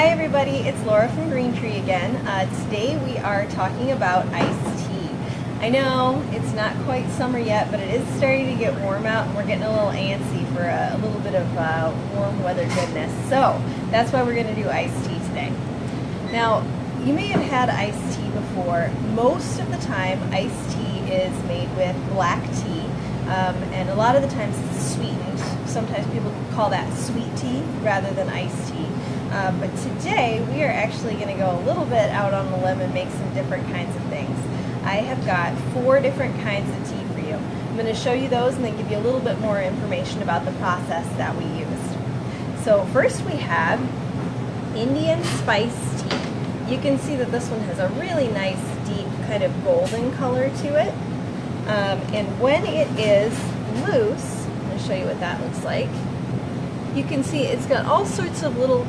Hi everybody, it's Laura from Green Tree again. Today we are talking about iced tea. I know it's not quite summer yet, but it is starting to get warm out and we're getting a little antsy for a little bit of warm weather goodness. So that's why we're going to do iced tea today. Now, you may have had iced tea before. Most of the time, iced tea is made with black tea, and a lot of the times it's sweetened. Sometimes people call that sweet tea rather than iced tea. But today we are actually going to go a little bit out on the limb and make some different kinds of things. I have got 4 different kinds of tea for you. I'm going to show you those and then give you a little bit more information about the process that we used. So first we have Indian spice tea. You can see that this one has a really nice deep kind of golden color to it. And when it is loose, I'm going to show you what that looks like. You can see it's got all sorts of little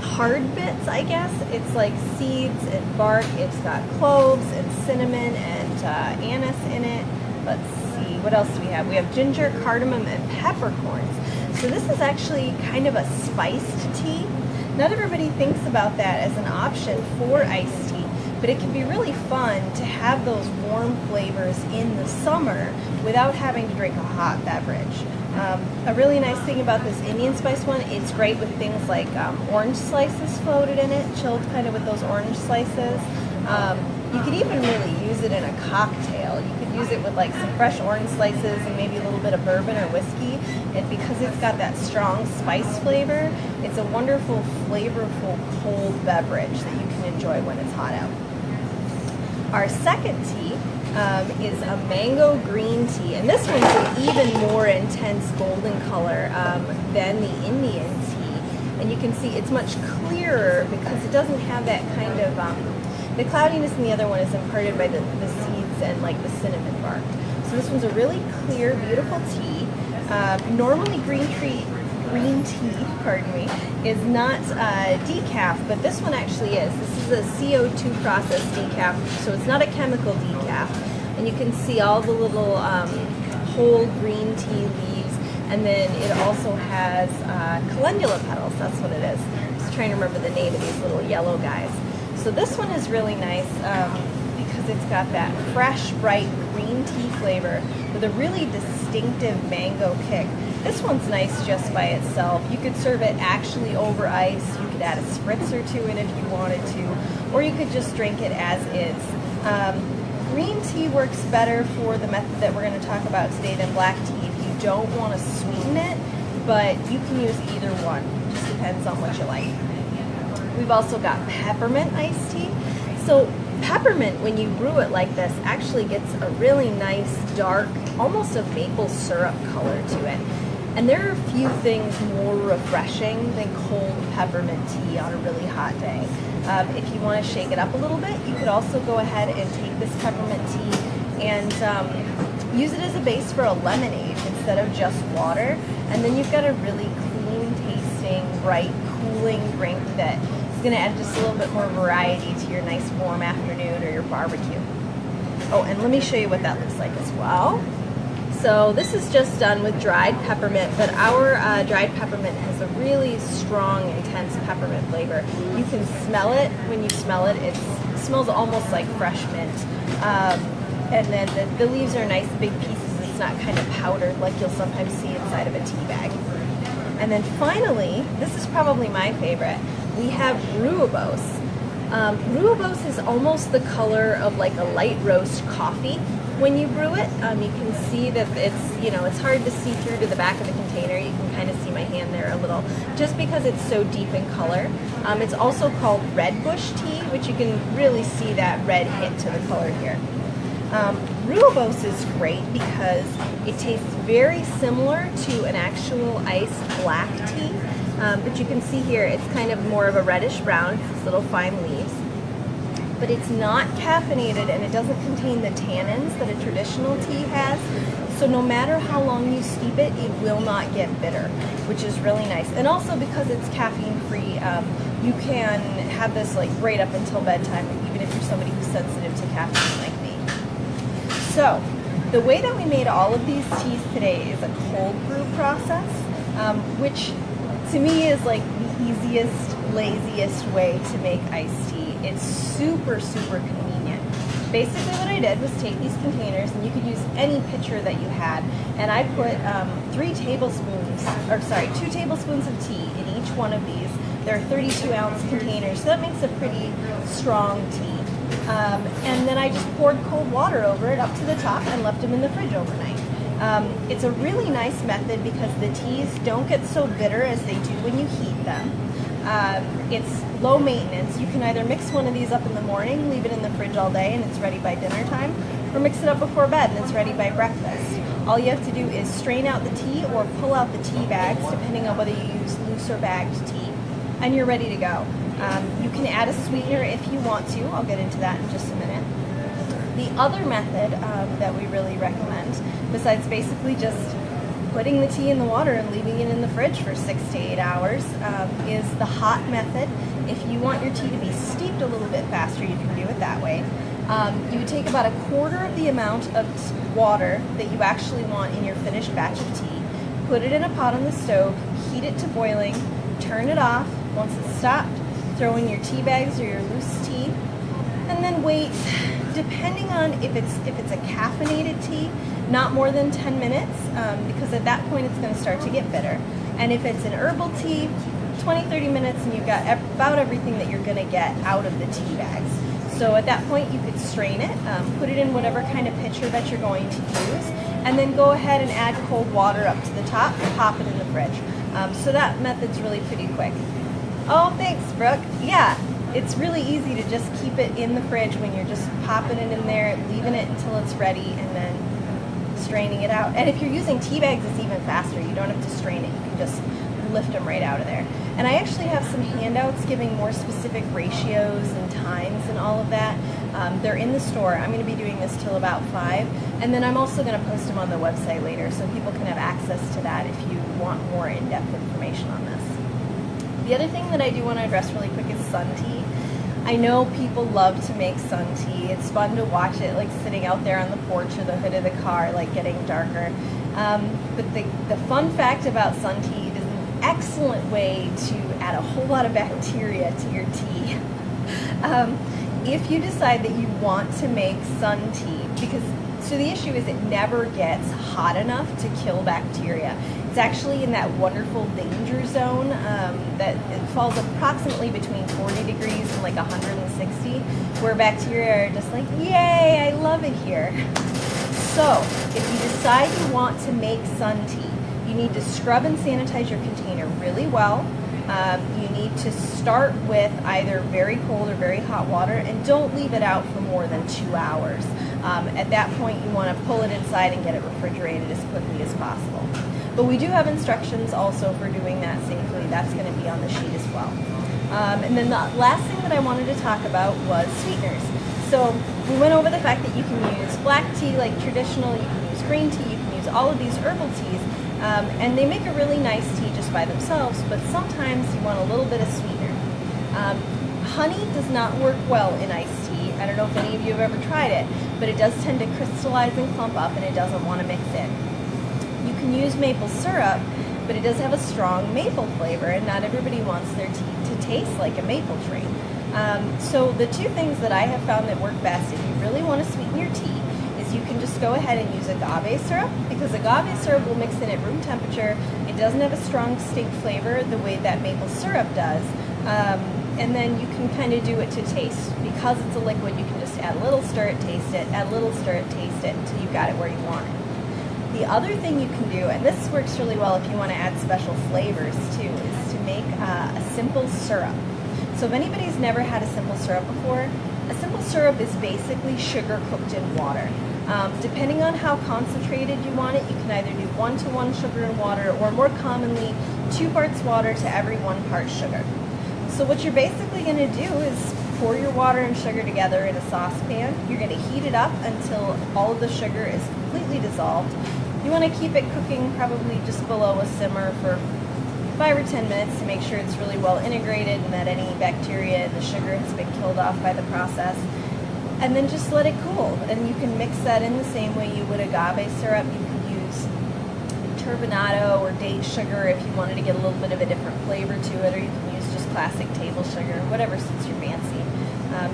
hard bits, I guess. It's like seeds and bark. It's got cloves and cinnamon and anise in it. Let's see, what else do we have? We have ginger, cardamom, and peppercorns. So this is actually kind of a spiced tea. Not everybody thinks about that as an option for iced tea, but it can be really fun to have those warm flavors in the summer without having to drink a hot beverage. A really nice thing about this Indian spice one, it's great with things like orange slices floated in it, chilled kind of with those orange slices. You could even really use it in a cocktail. You could use it with like some fresh orange slices and maybe a little bit of bourbon or whiskey. And because it's got that strong spice flavor, it's a wonderful, flavorful cold beverage that you can enjoy when it's hot out. Our second tea is a mango green tea, and this one's an even more intense golden color than the Indian tea. And you can see it's much clearer because it doesn't have that kind of, the cloudiness in the other one is imparted by the seeds and like the cinnamon bark. So this one's a really clear, beautiful tea. Normally green tea, is not decaf, but this one actually is. This is a CO2 processed decaf, so it's not a chemical decaf. And you can see all the little whole green tea leaves, and then it also has calendula petals. That's what it is. I'm just trying to remember the name of these little yellow guys. So this one is really nice because it's got that fresh, bright green tea flavor with a really distinctive mango kick. This one's nice just by itself. You could serve it actually over ice. You could add a spritzer to it if you wanted to, or you could just drink it as is. Green tea works better for the method that we're going to talk about today than black tea if you don't want to sweeten it, but you can use either one. It just depends on what you like. We've also got peppermint iced tea. So peppermint, when you brew it like this, actually gets a really nice dark, almost a maple syrup color to it. And there are a few things more refreshing than cold peppermint tea on a really hot day. If you want to shake it up a little bit, you could also go ahead and take this peppermint tea and use it as a base for a lemonade instead of just water. And then you've got a really clean tasting, bright, cooling drink that is going to add just a little bit more variety to your nice warm afternoon or your barbecue. Oh, and let me show you what that looks like as well. So this is just done with dried peppermint, but our dried peppermint has a really strong, intense peppermint flavor. You can smell it. When you smell it, it smells almost like fresh mint. And then the leaves are nice big pieces. It's not kind of powdered like you'll sometimes see inside of a tea bag. And then finally, this is probably my favorite, we have rooibos. Rooibos is almost the color of like a light roast coffee. When you brew it, you can see that it's hard to see through to the back of the container. You can kind of see my hand there a little, just because it's so deep in color. It's also called red bush tea, which you can really see that red hit to the color here. Rooibos is great because it tastes very similar to an actual iced black tea, but you can see here it's kind of more of a reddish brown, it's little fine leaves. But it's not caffeinated and it doesn't contain the tannins that a traditional tea has. So no matter how long you steep it, it will not get bitter, which is really nice. And also because it's caffeine free, you can have this like right up until bedtime, even if you're somebody who's sensitive to caffeine like me. So the way that we made all of these teas today is a cold brew process, which to me is like the easiest, laziest way to make iced tea. It's super, super convenient. Basically what I did was take these containers, and you could use any pitcher that you had, and I put 2 tablespoons of tea in each one of these. They're 32-ounce containers, so that makes a pretty strong tea. And then I just poured cold water over it up to the top and left them in the fridge overnight. It's a really nice method because the teas don't get so bitter as they do when you heat them. It's low maintenance. You can either mix one of these up in the morning, leave it in the fridge all day, and it's ready by dinner time, or mix it up before bed and it's ready by breakfast. All you have to do is strain out the tea or pull out the tea bags, depending on whether you use loose or bagged tea, and you're ready to go. You can add a sweetener if you want to. I'll get into that in just a minute. The other method that we really recommend, besides basically just putting the tea in the water and leaving it in the fridge for 6 to 8 hours, is the hot method. If you want your tea to be steeped a little bit faster, you can do it that way. You would take about 1/4 of the amount of water that you actually want in your finished batch of tea, put it in a pot on the stove, heat it to boiling, turn it off. Once it's stopped, throw in your tea bags or your loose tea, and then wait, depending on if it's a caffeinated tea, not more than 10 minutes, because at that point it's going to start to get bitter. And if it's an herbal tea, 20-30 minutes, and you've got about everything that you're going to get out of the tea bags. So at that point you could strain it, put it in whatever kind of pitcher that you're going to use, and then go ahead and add cold water up to the top and pop it in the fridge. So that method's really pretty quick. Oh, thanks, Brooke. Yeah, it's really easy to just keep it in the fridge when you're just popping it in there, leaving it until it's ready, and then straining it out. And if you're using tea bags, it's even faster. You don't have to strain it. You can just lift them right out of there. And I actually have some handouts giving more specific ratios and times and all of that. They're in the store. I'm going to be doing this till about 5, and then I'm also going to post them on the website later so people can have access to that if you want more in-depth information on this. The other thing that I do want to address really quick is sun tea. I know people love to make sun tea. It's fun to watch it like sitting out there on the porch or the hood of the car, like getting darker. But the fun fact about sun tea, it is an excellent way to add a whole lot of bacteria to your tea. If you decide that you want to make sun tea, so the issue is it never gets hot enough to kill bacteria. It's actually in that wonderful danger zone that it falls approximately between 40 degrees and like 160, where bacteria are just like, yay, I love it here. So if you decide you want to make sun tea, you need to scrub and sanitize your container really well. You need to start with either very cold or very hot water, and don't leave it out for more than 2 hours. At that point, you want to pull it inside and get it refrigerated as quickly as possible. But we do have instructions also for doing that safely. That's going to be on the sheet as well. And then the last thing that I wanted to talk about was sweeteners. So we went over the fact that you can use black tea like traditional, you can use green tea, you can use all of these herbal teas, and they make a really nice tea just by themselves, but sometimes you want a little bit of sweetener. Honey does not work well in iced tea. I don't know if any of you have ever tried it, but it does tend to crystallize and clump up, and it doesn't want to mix in. You can use maple syrup, but it does have a strong maple flavor, and not everybody wants their tea to taste like a maple tree. So the two things that I have found that work best if you really want to sweeten your tea is you can just go ahead and use agave syrup, because agave syrup will mix in at room temperature. It doesn't have a strong distinct flavor the way that maple syrup does. And then you can kind of do it to taste. Because it's a liquid, you can just add a little, stir it, taste it, add a little, stir it, taste it, until you've got it where you want it. The other thing you can do, and this works really well if you want to add special flavors too, is to make a simple syrup. So if anybody's never had a simple syrup before, a simple syrup is basically sugar cooked in water. Depending on how concentrated you want it, you can either do 1-to-1 sugar and water, or more commonly 2 parts water to every 1 part sugar. So what you're basically going to do is pour your water and sugar together in a saucepan. You're going to heat it up until all of the sugar is completely dissolved. You want to keep it cooking probably just below a simmer for 5 or 10 minutes to make sure it's really well integrated and that any bacteria in the sugar has been killed off by the process. And then just let it cool. And you can mix that in the same way you would agave syrup. You can use turbinado or date sugar if you wanted to get a little bit of a different flavor to it, or you can use just classic table sugar, whatever suits your fancy.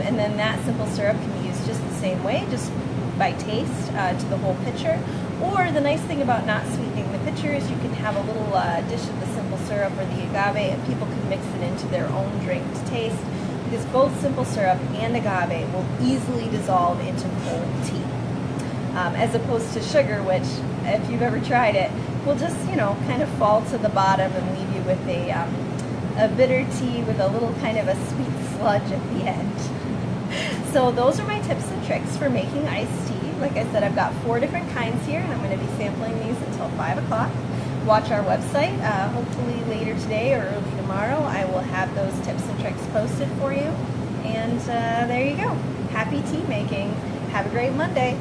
And then that simple syrup can be used just the same way, just by taste to the whole pitcher. Or the nice thing about not sweetening the pitcher is you can have a little dish of the simple syrup or the agave, and people can mix it into their own drink to taste, because both simple syrup and agave will easily dissolve into cold tea. As opposed to sugar, which, if you've ever tried it, will just, kind of fall to the bottom and leave you with a bitter tea with a little kind of a sweet sludge at the end. So those are my tips and tricks for making iced tea. Like I said, I've got 4 different kinds here, and I'm going to be sampling these until 5 o'clock. Watch our website. Hopefully later today or early tomorrow, I will have those tips and tricks posted for you. And there you go. Happy tea making. Have a great Monday.